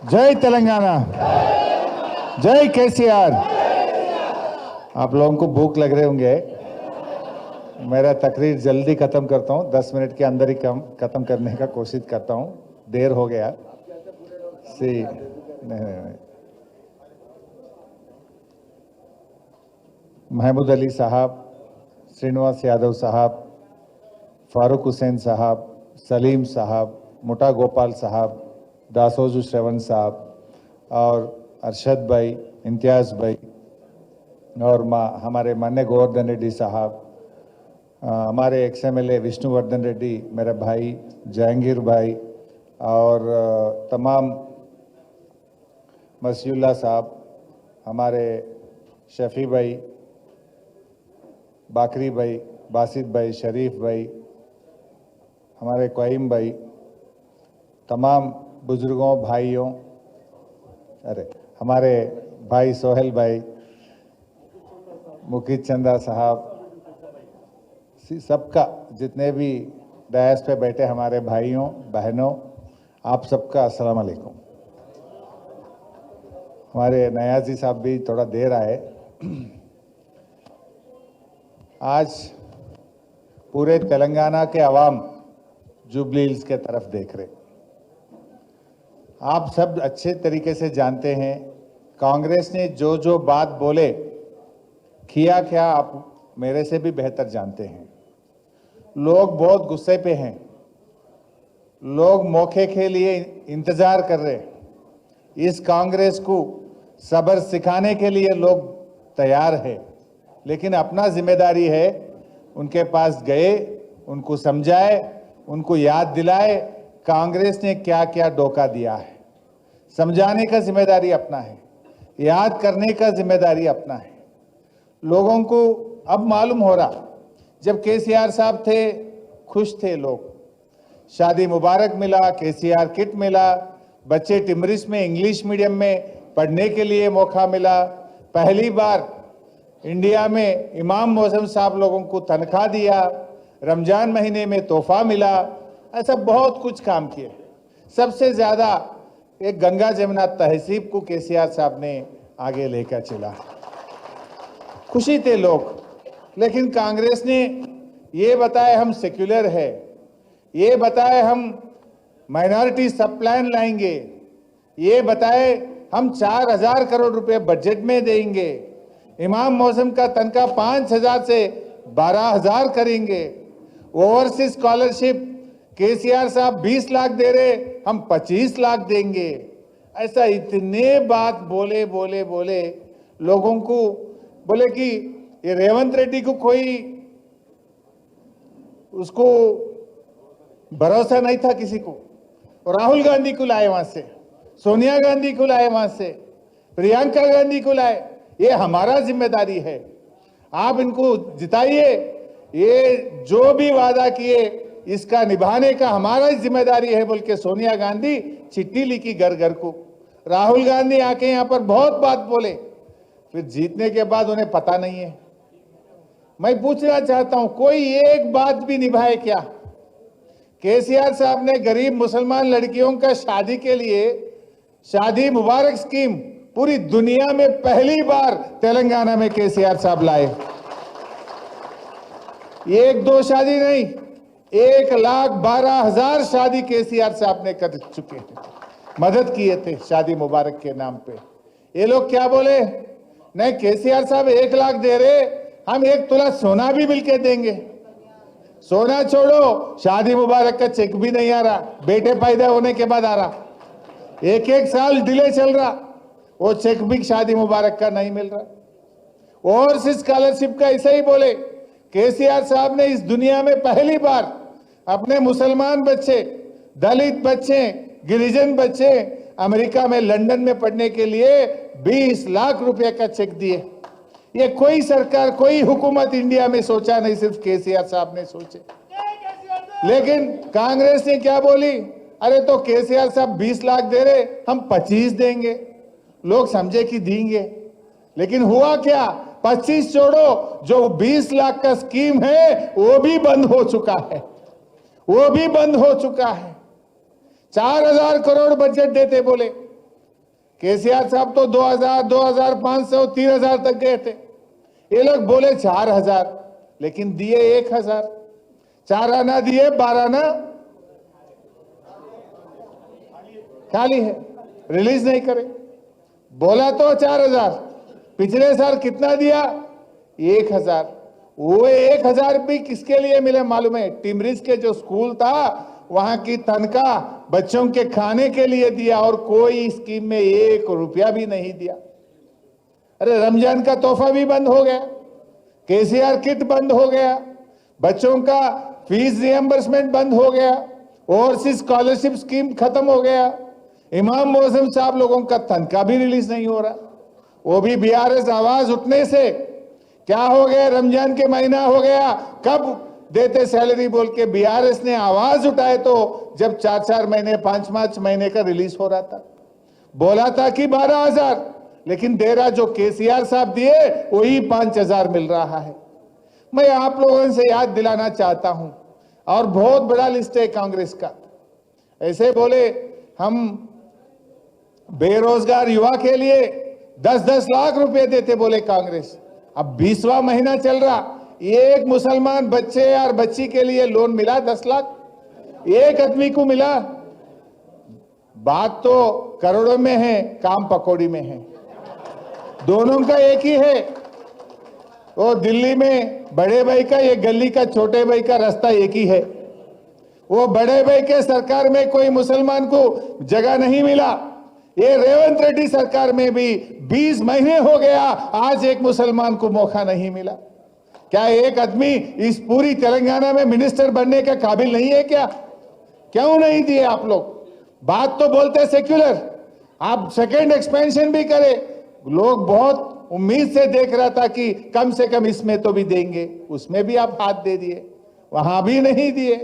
जय तेलंगाना, जय केसीआर। आप लोगों को भूख लग रहे होंगे, मेरा तकरीर जल्दी खत्म करता हूँ, 10 मिनट के अंदर ही खत्म करने का कोशिश करता हूँ, देर हो गया। नहीं। महमूद अली साहब, श्रीनिवास यादव साहब, फारूक हुसैन साहब, सलीम साहब, मुटा गोपाल साहब, दासोजू श्रवण साहब और अरशद भाई, इम्तियाज़ भाई और हमारे मान्य गोवर्धन रेड्डी साहब, हमारे एक्स-एम-एल-ए विष्णुवर्धन रेड्डी, मेरे भाई जहांगीर भाई और तमाम मसीउल्लाह साहब, हमारे शफी भाई, बाकरी भाई, बासित भाई, शरीफ भाई, हमारे क्वाइम भाई, तमाम बुजुर्गों भाइयों, अरे हमारे भाई सोहेल भाई, मुकीत चंदा साहब, सबका, जितने भी डायस पे बैठे हमारे भाइयों बहनों, आप सबका अस्सलाम वालेकुम। हमारे नयाजी साहब भी थोड़ा देर आए। आज पूरे तेलंगाना के अवाम जुबली हिल्स के तरफ देख रहे। आप सब अच्छे तरीके से जानते हैं कांग्रेस ने जो जो बात बोले किया क्या, आप मेरे से भी बेहतर जानते हैं। लोग बहुत गुस्से पे हैं, लोग मौके के लिए इंतजार कर रहे हैं। इस कांग्रेस को सब्र सिखाने के लिए लोग तैयार है, लेकिन अपना जिम्मेदारी है उनके पास गए, उनको समझाए, उनको याद दिलाए कांग्रेस ने क्या क्या धोखा दिया है। समझाने का जिम्मेदारी अपना है, याद करने का जिम्मेदारी अपना है। लोगों को अब मालूम हो रहा, जब केसीआर साहब थे खुश थे लोग, शादी मुबारक मिला, केसीआर किट मिला, बच्चे टिमरिस में इंग्लिश मीडियम में पढ़ने के लिए मौका मिला, पहली बार इंडिया में इमाम मौसम साहब लोगों को तनख्वाह दिया, रमजान महीने में तोहफा मिला, ऐसा बहुत कुछ काम किए। सबसे ज्यादा एक गंगा जमुना तहसीब को केसीआर साहब ने आगे लेकर चला। खुशी थे लोग, लेकिन कांग्रेस ने ये बताए हम सेक्युलर है, ये बताए हम माइनॉरिटी सब प्लान लाएंगे, ये बताए हम 4,000 करोड़ रुपए बजट में देंगे, इमाम मौसम का तनख्वाह 5,000 से 12,000 करेंगे, ओवरसीज स्कॉलरशिप केसीआर साहब 20 लाख दे रहे, हम 25 लाख देंगे। ऐसा इतने बात बोले बोले बोले, लोगों को बोले कि ये रेवंत रेड्डी को कोई उसको भरोसा नहीं था किसी को, और राहुल गांधी को लाए वहां से, सोनिया गांधी को लाए वहां से, प्रियंका गांधी को लाए। ये हमारा जिम्मेदारी है, आप इनको जिताइए, ये जो भी वादा किए इसका निभाने का हमारा जिम्मेदारी है बोल के सोनिया गांधी चिट्ठी लिखी घर घर को। राहुल गांधी आके यहाँ पर बहुत बात बोले, फिर जीतने के बाद उन्हें पता नहीं है। मैं पूछना चाहता हूं, कोई एक बात भी निभाए क्या? केसीआर साहब ने गरीब मुसलमान लड़कियों का शादी के लिए शादी मुबारक स्कीम पूरी दुनिया में पहली बार तेलंगाना में केसीआर साहब लाए। एक दो शादी नहीं, 1,12,000 शादी केसीआर साहब ने कर चुके हैं, मदद किए थे शादी मुबारक के नाम पे। ये लोग क्या बोले, नहीं केसीआर साहब 1 लाख दे रहे, हम 1 तोला सोना भी मिलके देंगे। सोना छोड़ो, शादी मुबारक का चेक भी नहीं आ रहा, बेटे पैदा होने के बाद आ रहा, 1-1 साल डिले चल रहा, वो चेक भी शादी मुबारक का नहीं मिल रहा। ओवरसीज स्कॉलरशिप का ऐसा ही बोले, केसीआर साहब ने इस दुनिया में पहली बार अपने मुसलमान बच्चे, दलित बच्चे, गिरिजन बच्चे अमेरिका में लंदन में पढ़ने के लिए 20 लाख रुपए का चेक दिए। ये कोई सरकार, कोई हुकूमत इंडिया में सोचा नहीं, सिर्फ केसीआर साहब ने सोचे। लेकिन कांग्रेस ने क्या बोली, अरे तो केसीआर साहब 20 लाख दे रहे, हम 25 देंगे। लोग समझे कि देंगे, लेकिन हुआ क्या, 25 छोड़ो, जो 20 लाख का स्कीम है वो भी बंद हो चुका है, वो भी बंद हो चुका है। 4,000 करोड़ बजट देते बोले, केसीआर साहब तो 2000, 2500, 3000 तक गए थे। ये लोग बोले 4000, लेकिन दिए 1000। 4 आना दिए, 12 आना खाली है, रिलीज नहीं करे। बोला तो 4000, पिछले साल कितना दिया? 1000। वो 1000 भी किसके लिए मिले मालूम है? टिमरिस के जो स्कूल था वहां की तनख्वाह बच्चों के खाने के लिए दिया, और कोई स्कीम में 1 रुपया भी नहीं दिया। अरे रमजान का तोहफा भी बंद हो गया, केसीआर किट बंद हो गया, बच्चों का फीस रिएम्बर्समेंट बंद हो गया, ओवरसीज स्कॉलरशिप स्कीम खत्म हो गया, इमाम मोहसिन साहब लोगों का तनख्वाह भी रिलीज नहीं हो रहा। वो भी बीआरएस आवाज उठने से क्या हो गया, रमजान के महीना हो गया, कब देते सैलरी बोल के बीआरएस ने आवाज उठाए तो जब 4-4 महीने 5-5 महीने का रिलीज हो रहा था। बोला था कि 12,000, लेकिन दे रहा जो केसीआर साहब दिए वही 5,000 मिल रहा है। मैं आप लोगों से याद दिलाना चाहता हूं, और बहुत बड़ा लिस्ट है कांग्रेस का। ऐसे बोले हम बेरोजगार युवा के लिए 10-10 लाख रुपए देते बोले कांग्रेस। अब 20वां महीना चल रहा, एक मुसलमान बच्चे और बच्ची के लिए लोन मिला 10 लाख, एक आदमी को मिला। बात तो करोड़ों में है, काम पकौड़ी में है। दोनों का एक ही है। वो दिल्ली में बड़े भाई का, ये गली का छोटे भाई का रास्ता एक ही है। वो बड़े भाई के सरकार में कोई मुसलमान को जगह नहीं मिला। ये रेवंत रेड्डी सरकार में भी 20 महीने हो गया, आज एक मुसलमान को मौका नहीं मिला। क्या एक आदमी इस पूरी तेलंगाना में मिनिस्टर बनने के काबिल नहीं है क्या? क्यों नहीं दिए आप लोग? बात तो बोलते सेक्युलर, आप सेकेंड एक्सपेंशन भी करे। लोग बहुत उम्मीद से देख रहा था कि कम से कम इसमें तो भी देंगे, उसमें भी आप हाथ दे दिए, वहां भी नहीं दिए।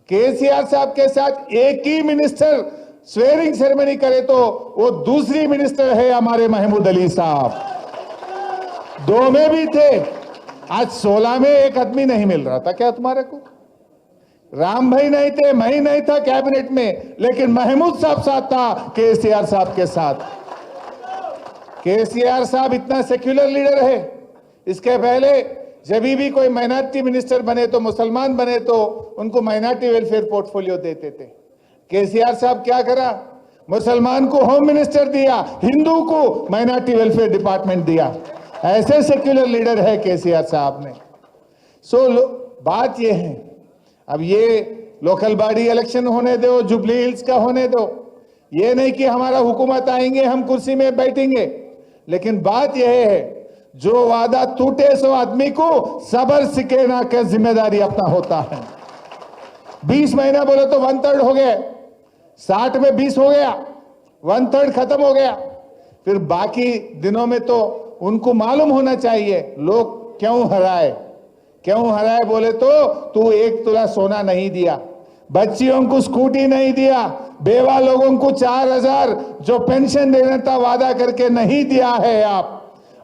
केसीआर साहब के साथ एक ही मिनिस्टर स्वेरिंग सेरेमनी करे तो वो दूसरी मिनिस्टर है हमारे महमूद अली साहब, 2 में भी थे। आज 16 में एक आदमी नहीं मिल रहा था क्या तुम्हारे को? राम भाई नहीं थे, मैं ही नहीं था कैबिनेट में, लेकिन महमूद साहब साथ था केसीआर साहब के साथ। केसीआर साहब इतना सेक्युलर लीडर है। इसके पहले जब भी कोई माइनॉरिटी मिनिस्टर बने तो, मुसलमान बने तो उनको माइनॉरिटी वेलफेयर पोर्टफोलियो देते थे। केसीआर साहब क्या करा? मुसलमान को होम मिनिस्टर दिया, हिंदू को माइनॉरिटी वेलफेयर डिपार्टमेंट दिया। ऐसे सेक्युलर लीडर है केसीआर साहब ने। बात ये है, अब ये लोकल बॉडी इलेक्शन होने दो, जुबली हिल्स का होने दो। ये नहीं कि हमारा हुकूमत आएंगे हम कुर्सी में बैठेंगे, लेकिन बात यह है जो वादा टूटे सो आदमी को सबर सिखाना का जिम्मेदारी अपना होता है। 20 महीना बोले तो 1/3 हो गए, 60 में 20 हो गया, 1/3 खत्म हो गया। फिर बाकी दिनों में तो उनको मालूम होना चाहिए लोग क्यों हराए बोले तो तू 1 तोला सोना नहीं दिया, बच्चियों को स्कूटी नहीं दिया, बेवा लोगों को 4000 जो पेंशन देना था वादा करके नहीं दिया है आप,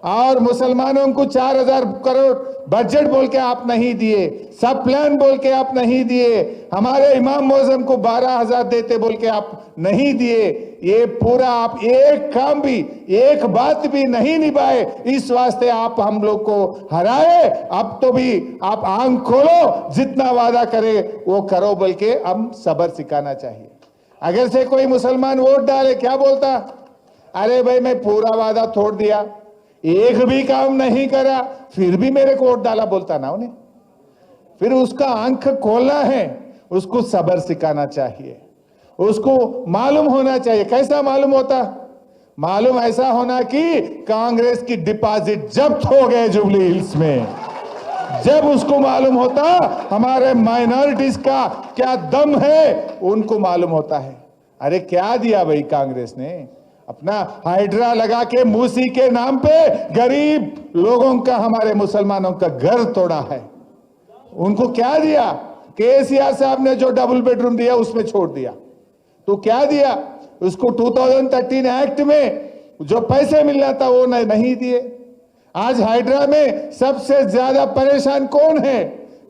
और मुसलमानों को 4000 करोड़ बजट बोल के आप नहीं दिए, सब प्लान बोल के आप नहीं दिए, हमारे इमाम मौजम को 12,000 देते बोल के आप नहीं दिए। ये पूरा आप एक काम भी, एक बात भी नहीं निभाए, इस वास्ते आप हम लोग को हराए। अब तो भी आप आंख खोलो, जितना वादा करे वो करो बोल के हम सबर सिखाना चाहिए। अगर से कोई मुसलमान वोट डाले क्या बोलता? अरे भाई मैं पूरा वादा तोड़ दिया, एक भी काम नहीं करा, फिर भी मेरे को वोट डाला बोलता ना उन्हें। फिर उसका आंख खोलना है, उसको सबर सिखाना चाहिए, उसको मालूम होना चाहिए। कैसा मालूम होता? मालूम ऐसा होना कि कांग्रेस की डिपॉजिट जब्त हो गए जुबली हिल्स में। जब उसको मालूम होता हमारे माइनॉरिटीज का क्या दम है, उनको मालूम होता है। अरे क्या दिया भाई कांग्रेस ने? अपना हाइड्रा लगा के मूसी के नाम पे गरीब लोगों का, हमारे मुसलमानों का घर तोड़ा है। उनको क्या दिया? केसीआर साहब ने जो डबल बेडरूम दिया उसमें छोड़ दिया। तो क्या दिया उसको? 2013 एक्ट में जो पैसे मिलना था वो नहीं दिए। आज हाइड्रा में सबसे ज्यादा परेशान कौन है?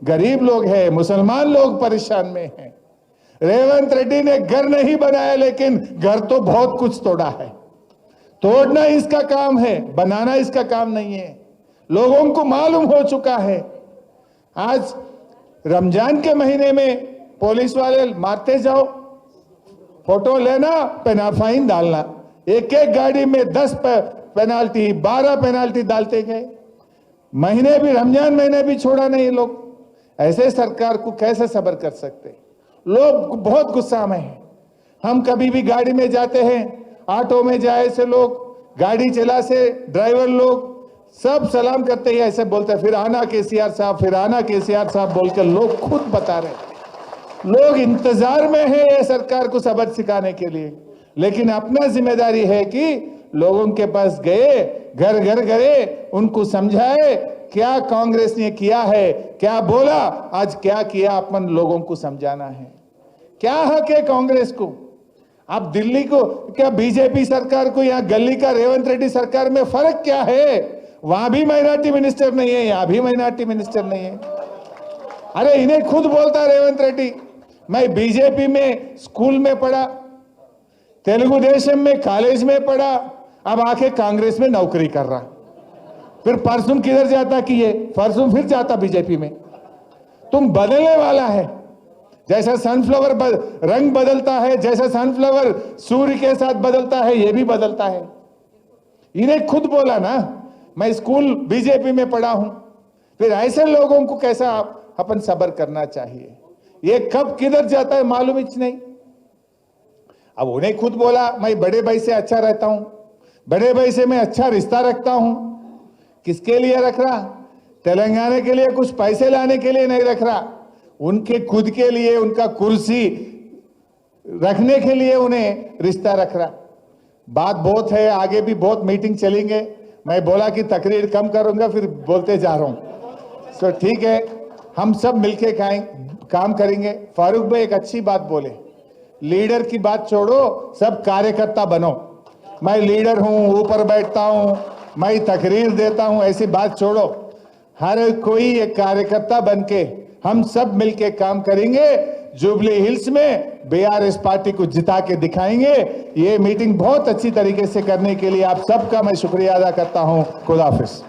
गरीब लोग हैं, मुसलमान लोग परेशान में हैं। रेवंत रेड्डी ने घर नहीं बनाया, लेकिन घर तो बहुत कुछ तोड़ा है। तोड़ना इसका काम है, बनाना इसका काम नहीं है। लोगों को मालूम हो चुका है। आज रमजान के महीने में पुलिस वाले मारते जाओ, फोटो लेना, फाइन डालना, एक एक गाड़ी में 10 पेनाल्टी 12 पेनाल्टी डालते गए। महीने भी, रमजान महीने भी छोड़ा नहीं लोग। ऐसे सरकार को कैसे सब्र कर सकते? लोग बहुत गुस्सा में हैं। हम कभी भी गाड़ी में जाते हैं, ऑटो में जाए से लोग, गाड़ी चला से ड्राइवर लोग सब सलाम करते ही ऐसे बोलते हैं, फिर आना केसीआर साहब, फिर आना केसीआर साहब बोलकर लोग खुद बता रहे। लोग इंतजार में है ये सरकार को सबक सिखाने के लिए, लेकिन अपना जिम्मेदारी है कि लोगों के पास गए, घर घर गए, उनको समझाए क्या कांग्रेस ने किया है, क्या बोला, आज क्या किया, अपन लोगों को समझाना है। क्या हक है कांग्रेस को? आप दिल्ली को, क्या बीजेपी सरकार को, यहाँ गली का रेवंत रेड्डी सरकार में फर्क क्या है? वहां भी माइनॉरिटी मिनिस्टर नहीं है, यहां भी माइनॉरिटी मिनिस्टर नहीं है। अरे इन्हें खुद बोलता रेवंत रेड्डी, मैं बीजेपी में स्कूल में पढ़ा, तेलुगु देशम में कॉलेज में पढ़ा, अब आके कांग्रेस में नौकरी कर रहा। फिर परसों किधर जाता कि ये परसों फिर जाता बीजेपी में। तुम बदलने वाला है, जैसा सनफ्लावर रंग बदलता है, जैसा सनफ्लावर सूर्य के साथ बदलता है, ये भी बदलता है। इन्हें खुद बोला ना, मैं स्कूल बीजेपी में पढ़ा हूं। फिर ऐसे लोगों को कैसा अपन सब्र करना चाहिए? ये कब किधर जाता है मालूम ही नहीं। अब उन्हें खुद बोला, मैं बड़े भाई से अच्छा रहता हूं, बड़े भाई से मैं अच्छा रिश्ता रखता हूं। किसके लिए रख रहा? तेलंगाना के लिए कुछ पैसे लाने के लिए नहीं रख रहा, उनके खुद के लिए, उनका कुर्सी रखने के लिए उन्हें रिश्ता रख रहा। बात बहुत है, आगे भी बहुत मीटिंग चलेंगे। मैं बोला कि तकरीर कम करूंगा, फिर बोलते जा रहा हूं। सो ठीक है, हम सब मिलके काम करेंगे। फारूक भाई एक अच्छी बात बोले, लीडर की बात छोड़ो, सब कार्यकर्ता बनो। मैं लीडर हूं, ऊपर बैठता हूं, मैं तकरीर देता हूं, ऐसी बात छोड़ो। हर कोई एक कार्यकर्ता बनके हम सब मिलके काम करेंगे। जुबली हिल्स में बीआरएस पार्टी को जिता के दिखाएंगे। ये मीटिंग बहुत अच्छी तरीके से करने के लिए आप सबका मैं शुक्रिया अदा करता हूं। खुदा हाफिज।